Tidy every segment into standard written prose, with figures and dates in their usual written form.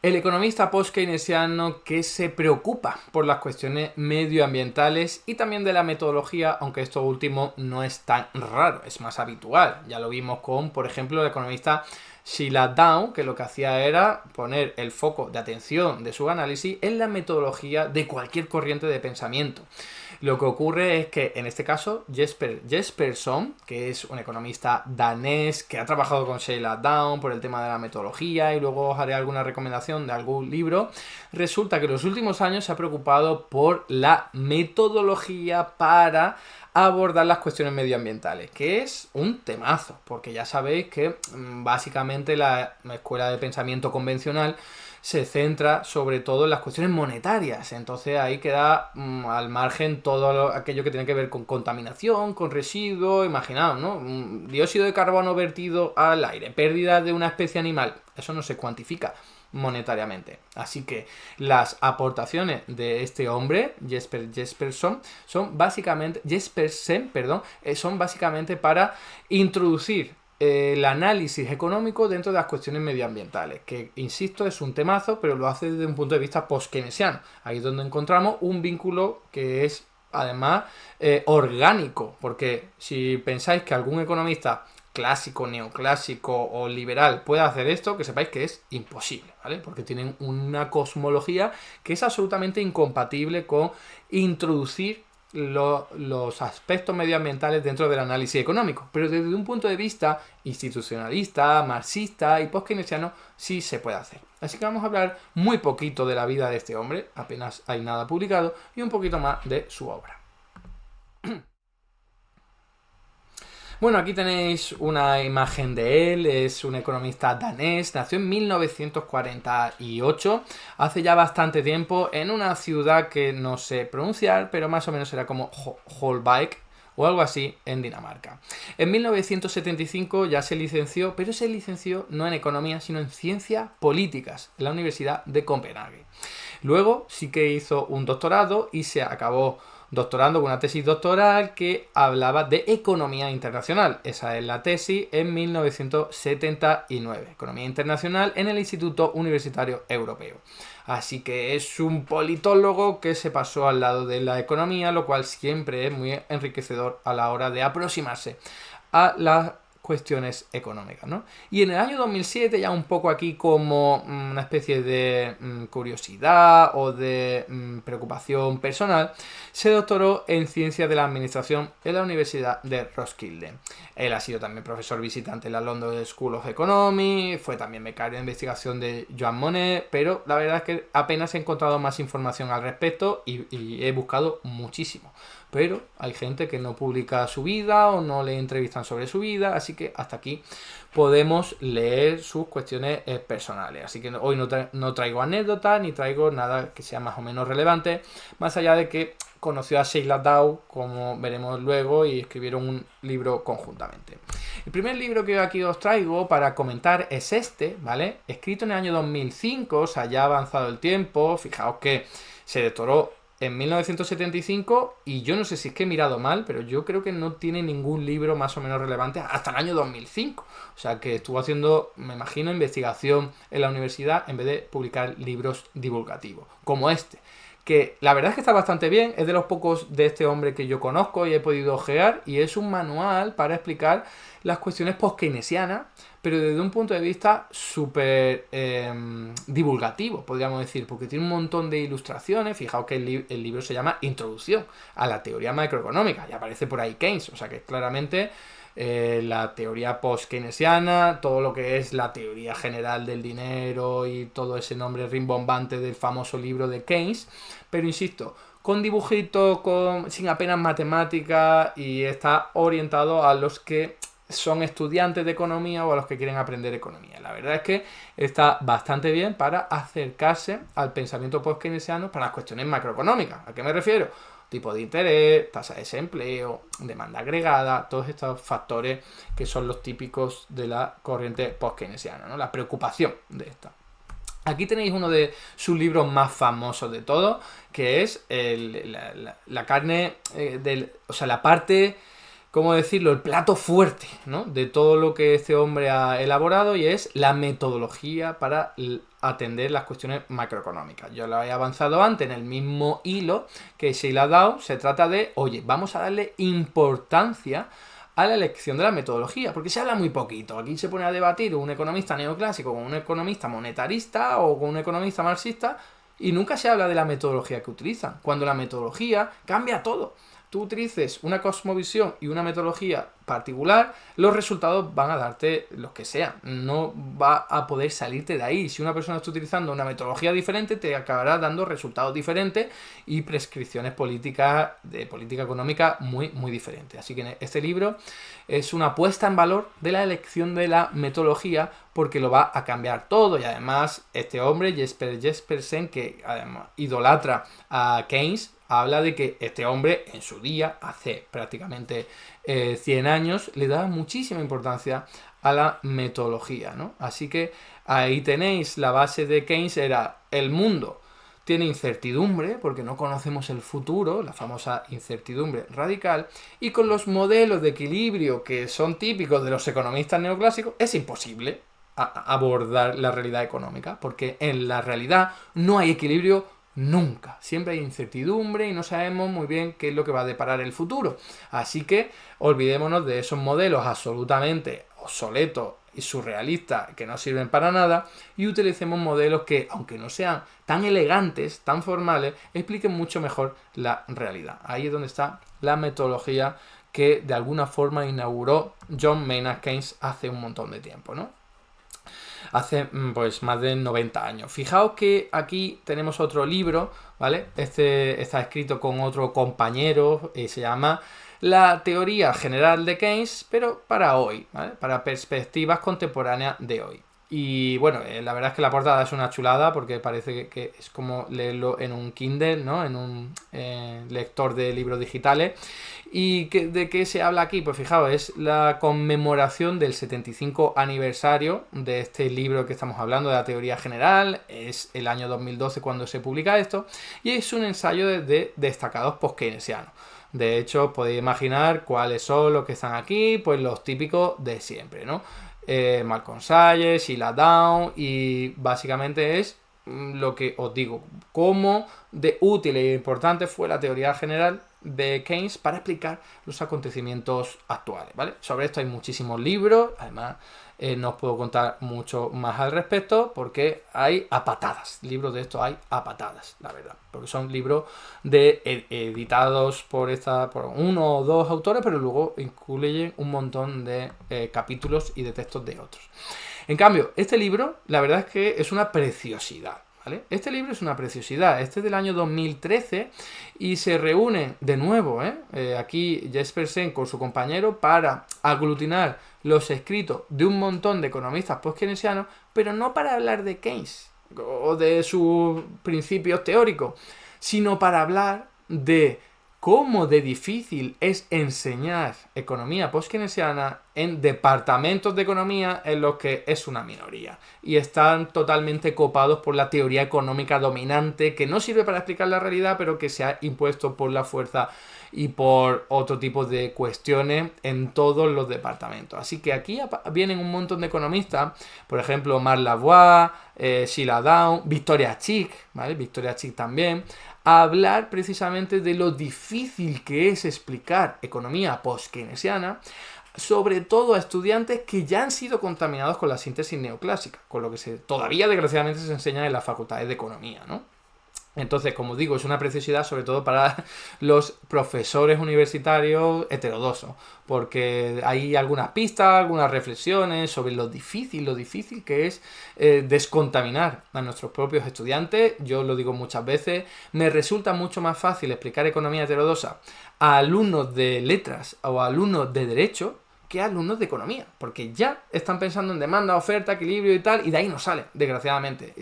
El economista post-keynesiano que se preocupa por las cuestiones medioambientales y también de la metodología, aunque esto último no es tan raro, es más habitual. Ya lo vimos con, por ejemplo, el economista Sheila Down, que lo que hacía era poner el foco de atención de su análisis en la metodología de cualquier corriente de pensamiento. Lo que ocurre es que, en este caso, Jesper Jespersson, que es un economista danés que ha trabajado con Sheila Down por el tema de la metodología, y luego os haré alguna recomendación de algún libro, resulta que en los últimos años se ha preocupado por la metodología para abordar las cuestiones medioambientales, que es un temazo, porque ya sabéis que básicamente la escuela de pensamiento convencional se centra sobre todo en las cuestiones monetarias. Entonces ahí queda al margen todo aquello que tiene que ver con contaminación, con residuos, imaginaos, ¿no? Dióxido de carbono vertido al aire, pérdida de una especie animal, eso no se cuantifica monetariamente. Así que las aportaciones de este hombre, Jespersen, son básicamente para introducir el análisis económico dentro de las cuestiones medioambientales, que insisto es un temazo, pero lo hace desde un punto de vista post-keynesiano. Ahí es donde encontramos un vínculo que es además orgánico, porque si pensáis que algún economista clásico, neoclásico o liberal pueda hacer esto, que sepáis que es imposible, ¿vale? Porque tienen una cosmología que es absolutamente incompatible con introducir los aspectos medioambientales dentro del análisis económico, pero desde un punto de vista institucionalista, marxista y post-keynesiano sí se puede hacer. Así que vamos a hablar muy poquito de la vida de este hombre, apenas hay nada publicado, y un poquito más de su obra. Bueno, aquí tenéis una imagen de él, es un economista danés, nació en 1948, hace ya bastante tiempo, en una ciudad que no sé pronunciar, pero más o menos era como Holbæk o algo así en Dinamarca. En 1975 ya se licenció, pero se licenció no en economía, sino en ciencias políticas, en la Universidad de Copenhague. Luego sí que hizo un doctorado y se acabó doctorando con una tesis doctoral que hablaba de economía internacional. Esa es la tesis en 1979. Economía internacional en el Instituto Universitario Europeo. Así que es un politólogo que se pasó al lado de la economía, lo cual siempre es muy enriquecedor a la hora de aproximarse a las cuestiones económicas, ¿no? Y en el año 2007, ya un poco aquí como una especie de curiosidad o de preocupación personal, se doctoró en Ciencias de la Administración en la Universidad de Roskilde. Él ha sido también profesor visitante en la London School of Economics, fue también becario de investigación de Joan Monnet, pero la verdad es que apenas he encontrado más información al respecto y he buscado muchísimo. Pero hay gente que no publica su vida o no le entrevistan sobre su vida, así que hasta aquí podemos leer sus cuestiones personales. Así que hoy no traigo anécdotas ni traigo nada que sea más o menos relevante, más allá de que conoció a Sheila Down, como veremos luego, y escribieron un libro conjuntamente. El primer libro que aquí os traigo para comentar es este, ¿vale? Escrito en el año 2005, o sea, ya ha avanzado el tiempo. Fijaos que se doctoró en 1975 y yo no sé si es que he mirado mal, pero yo creo que no tiene ningún libro más o menos relevante hasta el año 2005. O sea que estuvo haciendo, me imagino, investigación en la universidad en vez de publicar libros divulgativos, como este. Que la verdad es que está bastante bien, es de los pocos de este hombre que yo conozco y he podido ojear, y es un manual para explicar las cuestiones post-keynesianas, pero desde un punto de vista súper divulgativo, podríamos decir, porque tiene un montón de ilustraciones. Fijaos que el libro se llama Introducción a la teoría macroeconómica, y aparece por ahí Keynes, o sea que claramente la teoría post-keynesiana, todo lo que es la teoría general del dinero y todo ese nombre rimbombante del famoso libro de Keynes, pero insisto, con dibujitos, sin apenas matemáticas, y está orientado a los que son estudiantes de economía o a los que quieren aprender economía. La verdad es que está bastante bien para acercarse al pensamiento post-keynesiano para las cuestiones macroeconómicas. ¿A qué me refiero? Tipo de interés, tasa de desempleo, demanda agregada, todos estos factores que son los típicos de la corriente post-keynesiana, ¿no? La preocupación de esta. Aquí tenéis uno de sus libros más famosos de todos, que es la carne, o sea, la parte ¿cómo decirlo?, el plato fuerte, ¿no?, de todo lo que este hombre ha elaborado, y es la metodología para atender las cuestiones macroeconómicas. Yo lo he avanzado antes en el mismo hilo que Sheila Dow. Se trata de, oye, vamos a darle importancia a la elección de la metodología, porque se habla muy poquito. Aquí se pone a debatir un economista neoclásico con un economista monetarista o con un economista marxista, y nunca se habla de la metodología que utilizan, cuando la metodología cambia todo. Tú utilices una cosmovisión y una metodología particular, los resultados van a darte los que sean. No va a poder salirte de ahí. Si una persona está utilizando una metodología diferente, te acabará dando resultados diferentes y prescripciones políticas, de política económica, muy, muy diferentes. Así que este libro es una puesta en valor de la elección de la metodología, porque lo va a cambiar todo. Y además, este hombre, Jespersen, que además idolatra a Keynes, habla de que este hombre en su día, hace prácticamente 100 años, le daba muchísima importancia a la metodología, ¿no? Así que ahí tenéis la base de Keynes. Era: el mundo tiene incertidumbre porque no conocemos el futuro, la famosa incertidumbre radical, y con los modelos de equilibrio que son típicos de los economistas neoclásicos es imposible abordar la realidad económica, porque en la realidad no hay equilibrio nunca. Siempre hay incertidumbre y no sabemos muy bien qué es lo que va a deparar el futuro. Así que olvidémonos de esos modelos absolutamente obsoletos y surrealistas que no sirven para nada, y utilicemos modelos que, aunque no sean tan elegantes, tan formales, expliquen mucho mejor la realidad. Ahí es donde está la metodología que de alguna forma inauguró John Maynard Keynes hace un montón de tiempo, ¿no? Hace pues más de 90 años. Fijaos que aquí tenemos otro libro, ¿vale? Este está escrito con otro compañero, se llama La teoría general de Keynes, pero para hoy, ¿vale?, para perspectivas contemporáneas de hoy. Y bueno, la verdad es que la portada es una chulada, porque parece que es como leerlo en un Kindle, ¿no?, en un lector de libros digitales. ¿Y de qué se habla aquí? Pues fijaos, es la conmemoración del 75 aniversario de este libro que estamos hablando, de la teoría general. Es el año 2012 cuando se publica esto, y es un ensayo de destacados post-keynesianos. De hecho, podéis imaginar cuáles son los que están aquí, pues los típicos de siempre, ¿no? Malcolm Sayers, Sheila Dow, y básicamente es lo que os digo, cómo de útil e importante fue la teoría general de Keynes para explicar los acontecimientos actuales, ¿vale? Sobre esto hay muchísimos libros, además no os puedo contar mucho más al respecto, porque hay a patadas, libros de estos hay a patadas, la verdad, porque son libros editados por uno o dos autores, pero luego incluyen un montón de capítulos y de textos de otros. En cambio, este libro, la verdad es que es una preciosidad, ¿vale? Este libro es una preciosidad. Este es del año 2013 y se reúnen de nuevo, aquí Jespersen con su compañero, para aglutinar los escritos de un montón de economistas post-keynesianos, pero no para hablar de Keynes o de sus principios teóricos, sino para hablar de cómo de difícil es enseñar economía post-keynesiana en departamentos de economía en los que es una minoría y están totalmente copados por la teoría económica dominante, que no sirve para explicar la realidad, pero que se ha impuesto por la fuerza y por otro tipo de cuestiones en todos los departamentos. Así que aquí vienen un montón de economistas, por ejemplo, Marc Lavoie, Sheila Dow, Victoria Chick, ¿vale? Victoria Chick también, a hablar precisamente de lo difícil que es explicar economía post-keynesiana, sobre todo a estudiantes que ya han sido contaminados con la síntesis neoclásica, con lo que todavía desgraciadamente se enseña en las facultades de economía, ¿no? Entonces, como digo, es una preciosidad sobre todo para los profesores universitarios heterodoxos, porque hay algunas pistas, algunas reflexiones sobre lo difícil que es descontaminar a nuestros propios estudiantes. Yo lo digo muchas veces, me resulta mucho más fácil explicar economía heterodoxa a alumnos de letras o a alumnos de derecho que alumnos de economía, porque ya están pensando en demanda, oferta, equilibrio y tal, y de ahí no salen, desgraciadamente.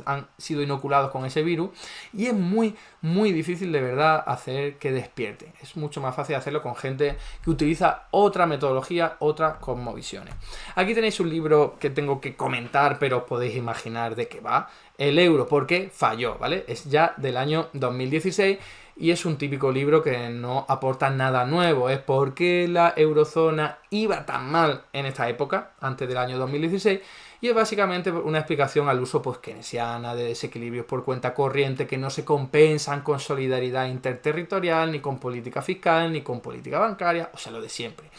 Han sido inoculados con ese virus y es muy, muy difícil de verdad hacer que despierten. Es mucho más fácil hacerlo con gente que utiliza otra metodología, otras cosmovisiones. Aquí tenéis un libro que tengo que comentar, pero os podéis imaginar de qué va. El euro, ¿por qué falló? ¿Vale? Es ya del año 2016. y es un típico libro que no aporta nada nuevo. Es por qué la eurozona iba tan mal en esta época, antes del año 2016, y es básicamente una explicación al uso keynesiana de desequilibrios por cuenta corriente que no se compensan con solidaridad interterritorial, ni con política fiscal, ni con política bancaria, o sea, lo de siempre.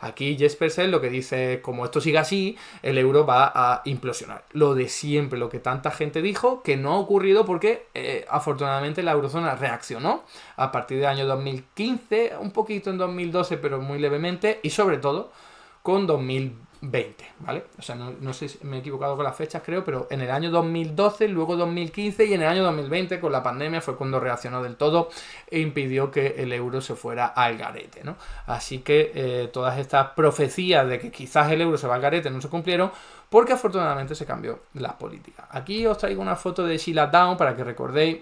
Aquí Jespersen lo que dice es, como esto siga así, el euro va a implosionar. Lo de siempre, lo que tanta gente dijo, que no ha ocurrido porque afortunadamente la eurozona reaccionó a partir del año 2015, un poquito en 2012, pero muy levemente, y sobre todo con 2020, ¿vale? O sea, no sé si me he equivocado con las fechas, creo, pero en el año 2012, luego 2015 y en el año 2020 con la pandemia fue cuando reaccionó del todo e impidió que el euro se fuera al garete, ¿no? Así que todas estas profecías de que quizás el euro se va al garete no se cumplieron porque afortunadamente se cambió la política. Aquí os traigo una foto de Sheila Down para que recordéis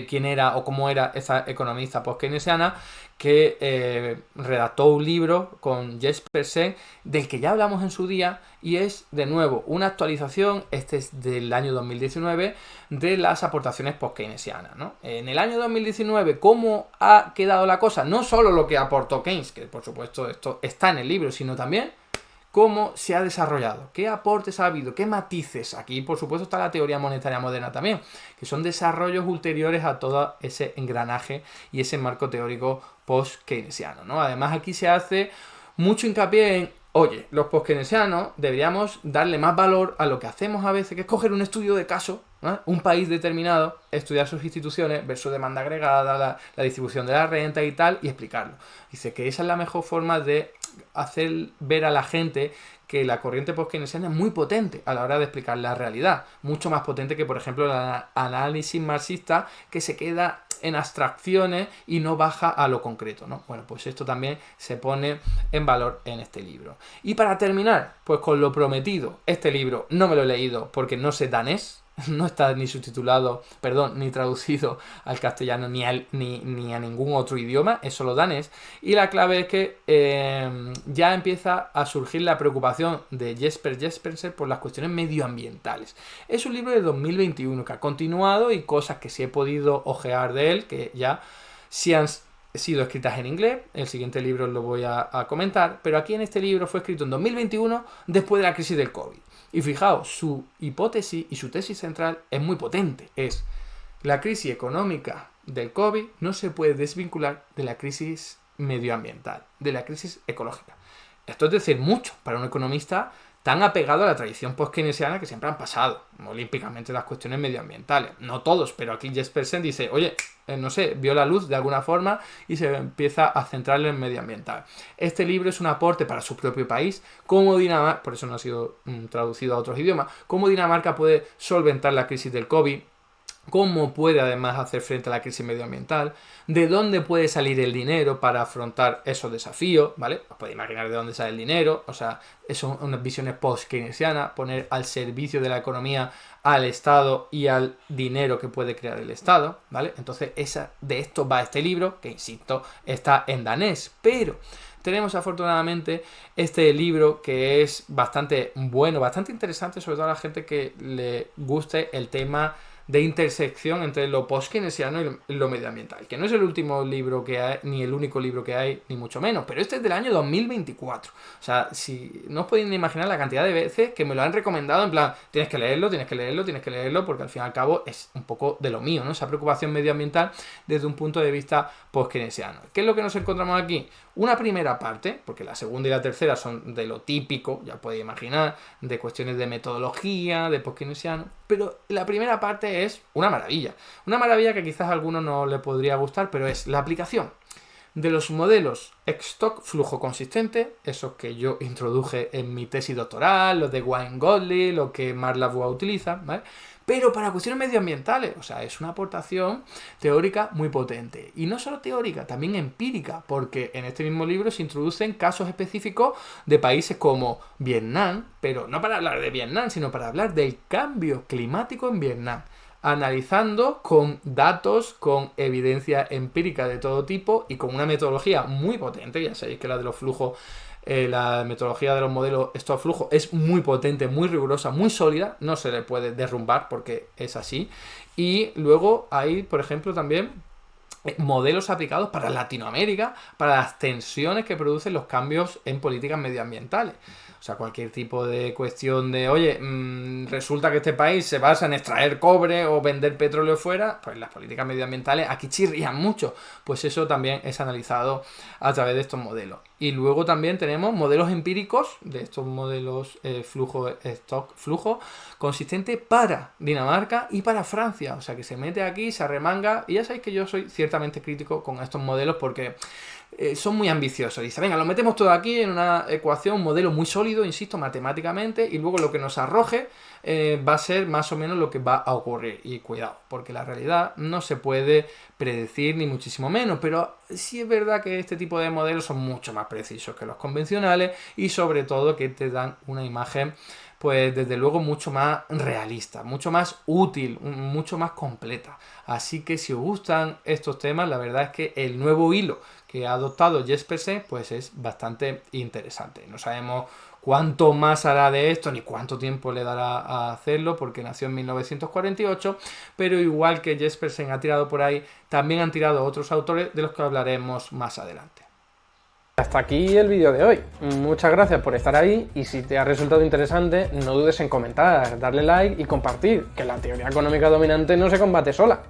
quién era o cómo era esa economista post-keynesiana que redactó un libro con Jespersen del que ya hablamos en su día y es de nuevo una actualización, este es del año 2019, de las aportaciones post-keynesianas, ¿no? En el año 2019, ¿cómo ha quedado la cosa? No solo lo que aportó Keynes, que por supuesto esto está en el libro, sino también cómo se ha desarrollado, qué aportes ha habido, qué matices. Aquí, por supuesto, está la teoría monetaria moderna también, que son desarrollos ulteriores a todo ese engranaje y ese marco teórico post-keynesiano, ¿no? Además, aquí se hace mucho hincapié en, oye, los post-keynesianos deberíamos darle más valor a lo que hacemos a veces, que es coger un estudio de caso, ¿no? Un país determinado, estudiar sus instituciones versus demanda agregada, la distribución de la renta y tal, y explicarlo. Dice que esa es la mejor forma de hacer ver a la gente que la corriente post-keynesiana es muy potente a la hora de explicar la realidad, mucho más potente que, por ejemplo, el análisis marxista, que se queda en abstracciones y no baja a lo concreto, ¿no? Bueno, pues esto también se pone en valor en este libro. Y para terminar, pues con lo prometido, este libro no me lo he leído porque no sé danés, no está ni subtitulado, perdón, ni traducido al castellano ni a ningún otro idioma, es solo danés. Y la clave es que ya empieza a surgir la preocupación de Jesper Jespersen por las cuestiones medioambientales. Es un libro de 2021 que ha continuado y cosas que sí he podido ojear de él, que ya sí han sido escritas en inglés. El siguiente libro lo voy a comentar, pero aquí en este libro fue escrito en 2021 después de la crisis del COVID. Y fijaos, su hipótesis y su tesis central es muy potente. Es la crisis económica del COVID no se puede desvincular de la crisis medioambiental, de la crisis ecológica. Esto es decir mucho para un economista tan apegado a la tradición post-keynesiana que siempre han pasado olímpicamente las cuestiones medioambientales. No todos, pero aquí Jespersen dice, oye, no sé, vio la luz de alguna forma y se empieza a centrar en el medioambiental. Este libro es un aporte para su propio país, cómo Dinamarca, por eso no ha sido traducido a otros idiomas, cómo Dinamarca puede solventar la crisis del COVID, cómo puede además hacer frente a la crisis medioambiental, de dónde puede salir el dinero para afrontar esos desafíos, ¿vale? Os podéis imaginar de dónde sale el dinero, o sea, son unas visiones post-keynesianas, poner al servicio de la economía al Estado y al dinero que puede crear el Estado, ¿vale? Entonces, de esto va este libro, que insisto, está en danés, pero tenemos afortunadamente este libro que es bastante bueno, bastante interesante, sobre todo a la gente que le guste el tema de intersección entre lo post-keynesiano y lo medioambiental, que no es el último libro que hay, ni el único libro que hay, ni mucho menos, pero este es del año 2024. O sea, si no os podéis ni imaginar la cantidad de veces que me lo han recomendado, en plan, tienes que leerlo, tienes que leerlo, tienes que leerlo, porque al fin y al cabo es un poco de lo mío, ¿no? Esa preocupación medioambiental desde un punto de vista post-keynesiano. ¿Qué es lo que nos encontramos aquí? Una primera parte, porque la segunda y la tercera son de lo típico, ya podéis imaginar, de cuestiones de metodología, de post-keynesiano, pero la primera parte es una maravilla que quizás a algunos no le podría gustar, pero es la aplicación de los modelos stock flujo consistente, esos que yo introduje en mi tesis doctoral, los de Wayne-Godley, lo que Mark Lavoie utiliza, ¿vale? Pero para cuestiones medioambientales, o sea, es una aportación teórica muy potente. Y no solo teórica, también empírica, porque en este mismo libro se introducen casos específicos de países como Vietnam, pero no para hablar de Vietnam, sino para hablar del cambio climático en Vietnam, analizando con datos, con evidencia empírica de todo tipo y con una metodología muy potente. Ya sabéis que la de los flujos, la metodología de los modelos estos flujos es muy potente, muy rigurosa, muy sólida, no se le puede derrumbar porque es así. Y luego hay, por ejemplo, también modelos aplicados para Latinoamérica, para las tensiones que producen los cambios en políticas medioambientales. O sea, cualquier tipo de cuestión de, oye, resulta que este país se basa en extraer cobre o vender petróleo fuera, pues las políticas medioambientales aquí chirrían mucho. Pues eso también es analizado a través de estos modelos. Y luego también tenemos modelos empíricos de estos modelos flujo consistente para Dinamarca y para Francia. O sea, que se mete aquí, se arremanga. Y ya sabéis que yo soy ciertamente crítico con estos modelos porque son muy ambiciosos. Dice, venga, lo metemos todo aquí en una ecuación, un modelo muy sólido, insisto, matemáticamente, y luego lo que nos arroje va a ser más o menos lo que va a ocurrir. Y cuidado, porque la realidad no se puede predecir ni muchísimo menos, pero sí es verdad que este tipo de modelos son mucho más precisos que los convencionales y sobre todo que te dan una imagen pues desde luego mucho más realista, mucho más útil, mucho más completa. Así que si os gustan estos temas, la verdad es que el nuevo hilo que ha adoptado Jespersen pues es bastante interesante. No sabemos cuánto más hará de esto ni cuánto tiempo le dará a hacerlo porque nació en 1948, pero igual que Jespersen ha tirado por ahí, también han tirado otros autores de los que hablaremos más adelante. Hasta aquí el vídeo de hoy. Muchas gracias por estar ahí y si te ha resultado interesante no dudes en comentar, darle like y compartir, que la teoría económica dominante no se combate sola.